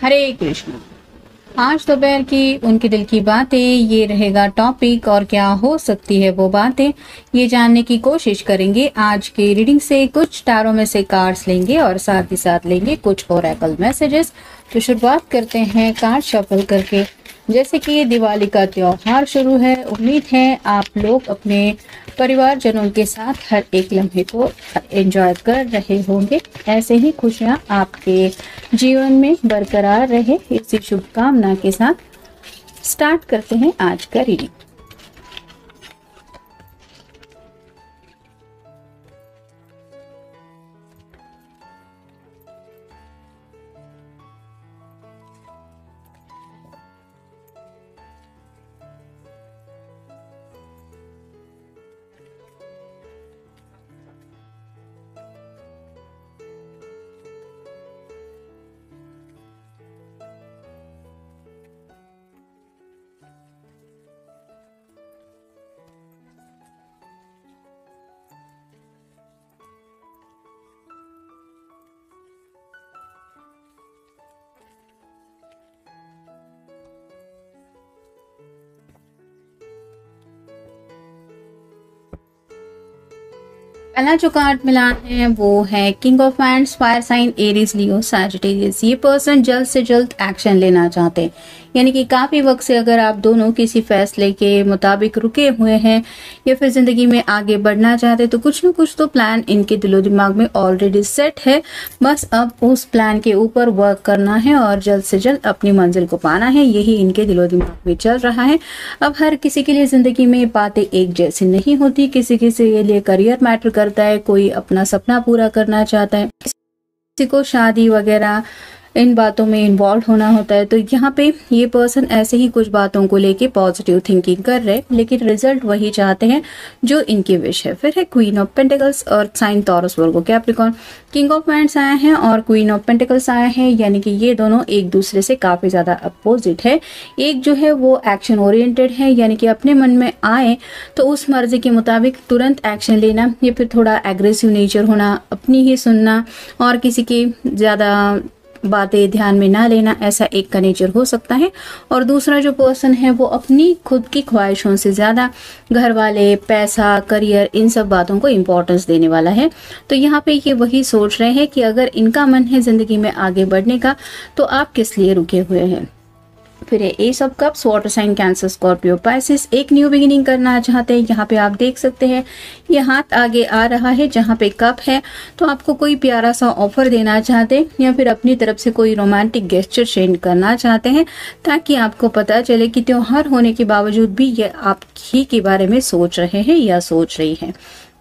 हरे कृष्ण। आज दोपहर की उनके दिल की बातें, ये रहेगा टॉपिक। और क्या हो सकती है वो बातें, ये जानने की कोशिश करेंगे। आज की रीडिंग से कुछ टारों में से कार्ड्स लेंगे और साथ ही साथ लेंगे कुछ ओरेकल मैसेजेस। तो शुरुआत करते हैं कार्ड शफल करके। जैसे कि ये दिवाली का त्योहार शुरू है, उम्मीद है आप लोग अपने परिवारजनों के साथ हर एक लम्हे को एंजॉय कर रहे होंगे। ऐसे ही खुशियां आपके जीवन में बरकरार रहे, इसी शुभकामना के साथ स्टार्ट करते हैं आज का रीडिंग। पहला जो कार्ड मिला है वो है king of wands, fire sign Aries, Leo, Sagittarius. ये पर्सन जल्द से जल्द एक्शन लेना चाहते हैं, यानी कि काफी वक्त से अगर आप दोनों किसी फैसले के मुताबिक रुके हुए हैं या फिर जिंदगी में आगे बढ़ना चाहते हैं, तो कुछ न कुछ तो प्लान इनके दिलो दिमाग में ऑलरेडी सेट है। बस अब उस प्लान के ऊपर वर्क करना है और जल्द से जल्द अपनी मंजिल को पाना है, यही इनके दिलो दिमाग में चल रहा है। अब हर किसी के लिए जिंदगी में बातें एक जैसी नहीं होती, किसी किसी के लिए करियर मैटर करता है, कोई अपना सपना पूरा करना चाहता है, किसी को शादी वगैरह इन बातों में इन्वॉल्व होना होता है। तो यहाँ पे ये पर्सन ऐसे ही कुछ बातों को लेके पॉजिटिव थिंकिंग कर रहे हैं, लेकिन रिजल्ट वही चाहते हैं जो इनकी विश है। फिर है क्वीन ऑफ पेंटिकल्स और sign Taurus, Virgo, Capricorn. King of wands आया है और क्वीन ऑफ पेंटिकल्स आया है, यानी कि ये दोनों एक दूसरे से काफी ज्यादा अपोजिट है। एक जो है वो एक्शन ओरिएंटेड है, यानी कि अपने मन में आए तो उस मर्जी के मुताबिक तुरंत एक्शन लेना, या फिर थोड़ा एग्रेसिव नेचर होना, अपनी ही सुनना और किसी की ज्यादा बातें ध्यान में ना लेना, ऐसा एक का नेचर हो सकता है। और दूसरा जो पर्सन है वो अपनी खुद की ख्वाहिशों से ज्यादा घर वाले, पैसा, करियर, इन सब बातों को इम्पोर्टेंस देने वाला है। तो यहाँ पे ये वही सोच रहे हैं कि अगर इनका मन है जिंदगी में आगे बढ़ने का तो आप किस लिए रुके हुए हैं। फिर है ace of cups, water sign, cancer, Scorpio, Pisces. एक न्यू बिगिनिंग करना चाहते हैं। यहाँ पे आप देख सकते हैं ये हाथ आगे आ रहा है जहाँ पे कप है, तो आपको कोई प्यारा सा ऑफर देना चाहते हैं या फिर अपनी तरफ से कोई रोमांटिक गेस्चर सेंड करना चाहते हैं, ताकि आपको पता चले कि त्योहार होने के बावजूद भी ये आप ही के बारे में सोच रहे हैं या सोच रही है।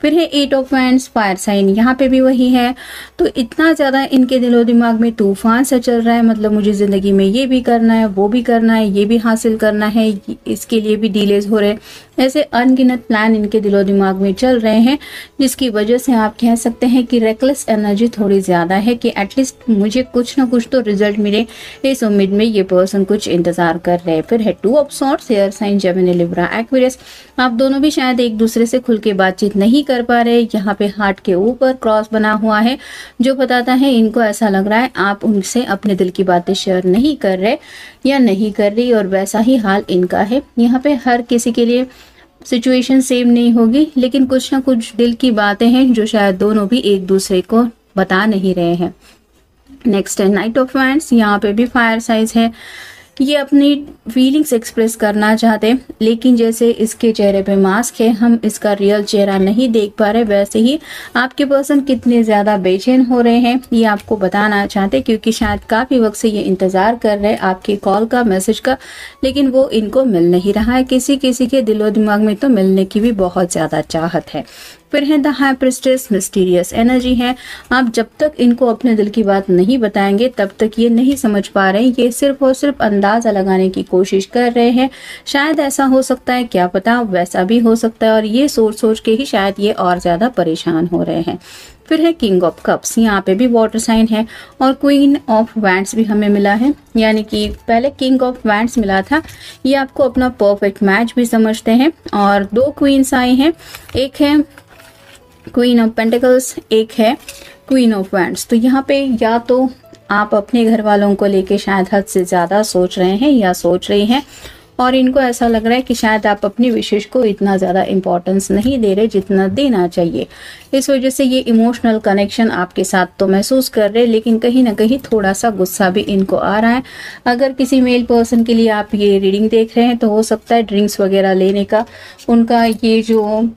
फिर है eight of wands, fire sign, यहाँ पे भी वही है। तो इतना ज्यादा इनके दिलो दिमाग में तूफान सा चल रहा है, मतलब मुझे जिंदगी में ये भी करना है, वो भी करना है, ये भी हासिल करना है, इसके लिए भी डिलेज हो रहे हैं। ऐसे अनगिनत प्लान इनके दिलो दिमाग में चल रहे हैं, जिसकी वजह से आप कह सकते हैं कि रेकलेस एनर्जी थोड़ी ज्यादा है कि एटलीस्ट मुझे कुछ ना कुछ तो रिजल्ट मिले, इस उम्मीद में ये पर्सन कुछ इंतजार कर रहे हैं। फिर है two of swords, air sign, Gemini, Libra, Aquarius. आप दोनों भी शायद एक दूसरे से खुल के बातचीत नहीं कर पा रहे। यहाँ पे हार्ट के ऊपर क्रॉस बना हुआ है, जो बताता है इनको ऐसा लग रहा है आप उनसे अपने दिल की बातें शेयर नहीं कर रहे या नहीं कर रही, और वैसा ही हाल इनका है। यहाँ पे हर किसी के लिए सिचुएशन सेम नहीं होगी, लेकिन कुछ ना कुछ दिल की बातें हैं जो शायद दोनों भी एक दूसरे को बता नहीं रहे हैं। नेक्स्ट है नाइट ऑफ वांड्स, यहाँ पे भी फायर साइज है। ये अपनी फीलिंग्स एक्सप्रेस करना चाहते, लेकिन जैसे इसके चेहरे पे मास्क है, हम इसका रियल चेहरा नहीं देख पा रहे, वैसे ही आपके पर्सन कितने ज्यादा बेचैन हो रहे हैं ये आपको बताना चाहते, क्योंकि शायद काफी वक्त से ये इंतजार कर रहे हैं आपके कॉल का, मैसेज का, लेकिन वो इनको मिल नहीं रहा है। किसी किसी के दिलो दिमाग में तो मिलने की भी बहुत ज्यादा चाहत है। फिर है the high priestess, mysterious energy है। आप जब तक इनको अपने दिल की बात नहीं बताएंगे तब तक ये नहीं समझ पा रहे, ये सिर्फ और सिर्फ अंदाजा लगाने की कोशिश कर रहे हैं। शायद ऐसा हो सकता है, क्या पता वैसा भी हो सकता है, और ये सोच सोच के ही शायद ये और ज्यादा परेशान हो रहे हैं। फिर है किंग ऑफ कप्स, यहाँ पे भी वाटर साइन है और क्वीन ऑफ वैंड्स भी हमें मिला है, यानी कि पहले किंग ऑफ वैंड्स मिला था, ये आपको अपना परफेक्ट मैच भी समझते हैं। और दो क्वींस आई हैं, एक है क्वीन ऑफ पेंटिकल्स, एक है क्वीन ऑफ वैंड्स। तो यहाँ पे या तो आप अपने घर वालों को लेके शायद हद से ज़्यादा सोच रहे हैं या सोच रही हैं, और इनको ऐसा लग रहा है कि शायद आप अपनी विशेष को इतना ज़्यादा इम्पोर्टेंस नहीं दे रहे जितना देना चाहिए। इस वजह से ये इमोशनल कनेक्शन आपके साथ तो महसूस कर रहे हैं, लेकिन कहीं ना कहीं थोड़ा सा गुस्सा भी इनको आ रहा है। अगर किसी मेल पर्सन के लिए आप ये रीडिंग देख रहे हैं तो हो सकता है ड्रिंक्स वगैरह लेने का उनका ये जो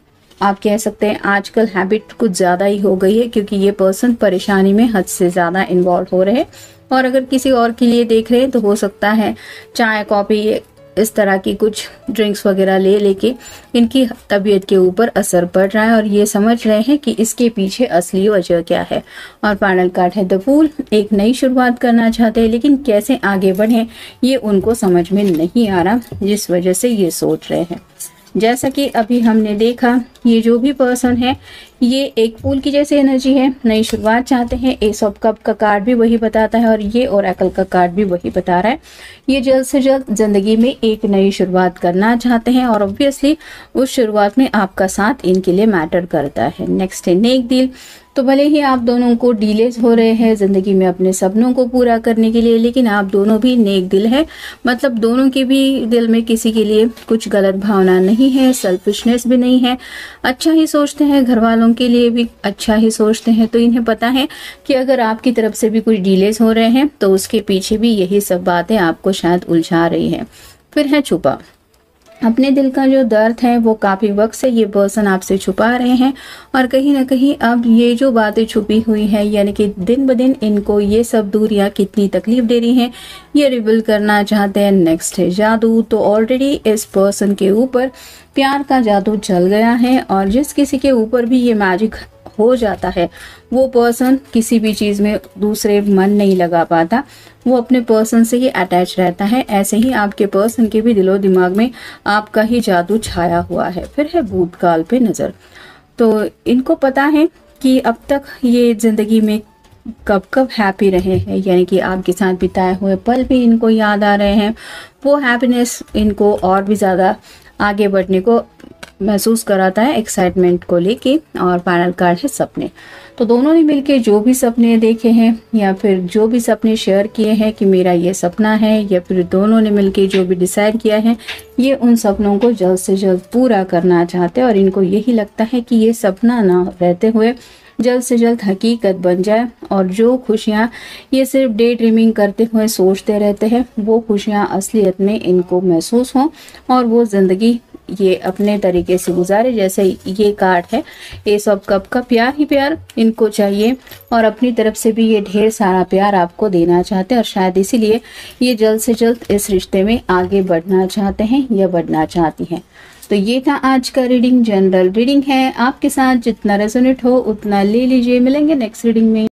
आप कह सकते हैं आजकल हैबिट कुछ ज़्यादा ही हो गई है, क्योंकि ये पर्सन परेशानी में हद से ज़्यादा इन्वॉल्व हो रहे हैं। और अगर किसी और के लिए देख रहे हैं तो हो सकता है चाय कॉफ़ी इस तरह की कुछ ड्रिंक्स वगैरह ले लेके इनकी तबीयत के ऊपर असर पड़ रहा है, और ये समझ रहे हैं कि इसके पीछे असली वजह क्या है। और फाइनल कार्ड है द फूल। एक नई शुरुआत करना चाहते हैं, लेकिन कैसे आगे बढ़ें ये उनको समझ में नहीं आ रहा, जिस वजह से ये सोच रहे हैं। जैसा कि अभी हमने देखा, ये जो भी पर्सन है ये एक फूल की जैसी एनर्जी है, नई शुरुआत चाहते हैं। एस ऑफ कप का कार्ड भी वही बताता है और ये ओरेकल का कार्ड भी वही बता रहा है। ये जल्द से जल्द जिंदगी में एक नई शुरुआत करना चाहते हैं, और ऑब्वियसली उस शुरुआत में आपका साथ इनके लिए मैटर करता है। नेक्स्ट है नेक दिल। तो भले ही आप दोनों को डिलेज हो रहे हैं जिंदगी में अपने सपनों को पूरा करने के लिए, लेकिन आप दोनों भी नेक दिल है, मतलब दोनों के भी दिल में किसी के लिए कुछ गलत भावना नहीं है, सेल्फिशनेस भी नहीं है, अच्छा ही सोचते हैं, घर वालों के लिए भी अच्छा ही सोचते हैं। तो इन्हें पता है कि अगर आपकी तरफ से भी कुछ डिलेज हो रहे हैं तो उसके पीछे भी यही सब बातें आपको शायद उलझा रही है। फिर है छुपा। अपने दिल का जो दर्द है वो काफी वक्त से ये पर्सन आपसे छुपा रहे हैं, और कहीं ना कहीं अब ये जो बातें छुपी हुई है, यानी कि दिन ब दिन इनको ये सब दूरियां कितनी तकलीफ दे रही हैं, ये रिवील करना चाहते हैं। नेक्स्ट है जादू। तो ऑलरेडी इस पर्सन के ऊपर प्यार का जादू चल गया है, और जिस किसी के ऊपर भी ये मैजिक हो जाता है वो पर्सन किसी भी चीज में दूसरे मन नहीं लगा पाता, वो अपने पर्सन से ही अटैच रहता है। ऐसे ही आपके पर्सन के भी दिलो दिमाग में आपका ही जादू छाया हुआ है। फिर है भूतकाल पे नजर। तो इनको पता है कि अब तक ये जिंदगी में कब कब हैप्पी रहे हैं, यानी कि आपके साथ बिताए हुए पल भी इनको याद आ रहे हैं। वो हैप्पीनेस इनको और भी ज्यादा आगे बढ़ने को महसूस कराता है, एक्साइटमेंट को लेके। और फाइनल कार्ड है सपने। तो दोनों ने मिलके जो भी सपने देखे हैं या फिर जो भी सपने शेयर किए हैं कि मेरा ये सपना है, या फिर दोनों ने मिलके जो भी डिसाइड किया है, ये उन सपनों को जल्द से जल्द पूरा करना चाहते हैं। और इनको यही लगता है कि ये सपना ना रहते हुए जल्द से जल्द हकीकत बन जाए, और जो खुशियाँ ये सिर्फ डे ड्रीमिंग करते हुए सोचते रहते हैं वो खुशियाँ असलियत में इनको महसूस हों, और वो जिंदगी ये अपने तरीके से गुजारे। जैसे ये कार्ड है एस ऑफ कप का, प्यार ही प्यार इनको चाहिए, और अपनी तरफ से भी ये ढेर सारा प्यार आपको देना चाहते हैं, और शायद इसीलिए ये जल्द से जल्द इस रिश्ते में आगे बढ़ना चाहते हैं या बढ़ना चाहती हैं। तो ये था आज का रीडिंग, जनरल रीडिंग है। आपके साथ जितना रेजोनेट हो उतना ले लीजिए। मिलेंगे नेक्स्ट रीडिंग में।